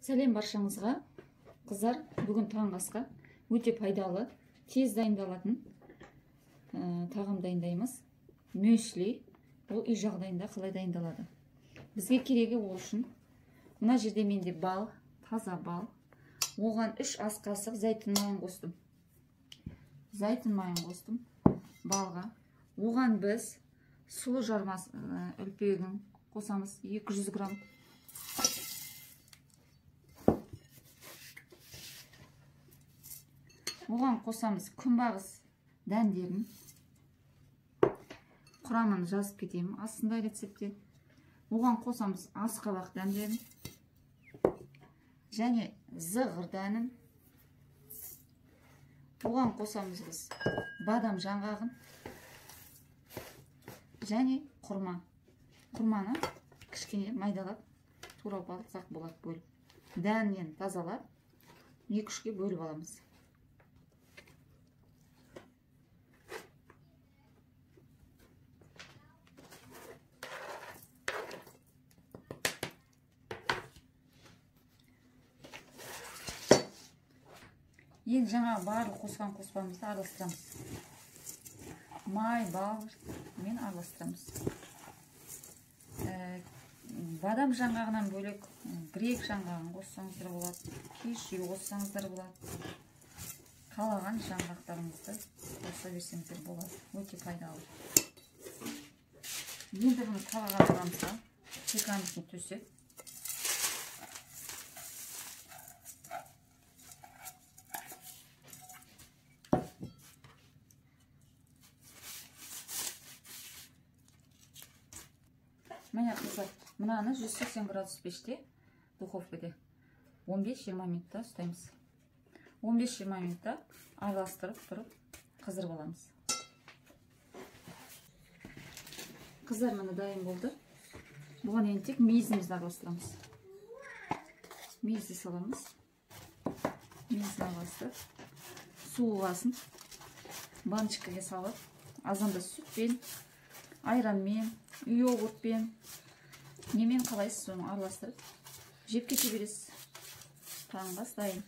Сәлем баршаңызға. Қыздар, бүгін таңғы асқа өте пайдалы, тез дайындалатын тағам дайындаймыз. Мюсли. Ол үй жағдайында қалай дайындалады? Бізге керегі ол үшін мына жерде менде бал, таза бал. Оған 3 ас қасық зәйтүн майын қостым. Зәйтүн майын қостым балға. Оған біз сұлы жармас үлпегін қосамыз 200 грамм. Оған қосамыз күнбағыс дәндерін. Құрамын жазып кетемін астында рецепте. Оған қосамыз асқабақ дәндерін және зығыр дәнін. Оған қосамыз біз бадам жаңғағын және құрма. Құрманы кішкене майдалап, тура балсақ болады бөліп. Дәнінен тазалап, 2-3-ке бөліп аламыз. Енді жаңа барлық қосқан қоспамызды араластырамыз. Май, бал мен араластырамыз. Бадам жаңғағынан бөлек грек жаңғағын қоссаңыздар болады, кешью қоссаңыздар болады. Қалаған жаңғақтарыңызды қоса берсеңіздер болады. Өте пайдалы. Енді бұны табаға аламызға пеканын төсеп. Міне қыздар, мынаны 180 градус пеште, духовкада 15-20 минутта ұстаймыз. 15-20 минутта араластырып тұрып қыздырып аламыз. Қыздар, міне дайын болды. Бұған енді тек мейізімізді араластырамыз. Мейізді саламыз. Мейізді араластырып, су болғасын баночкаға салып, азанда сүтпен, айранмен, йогуртпен, немен қалайсыз соны араластырып жеп кете бересіз. Таңғы ас дайын.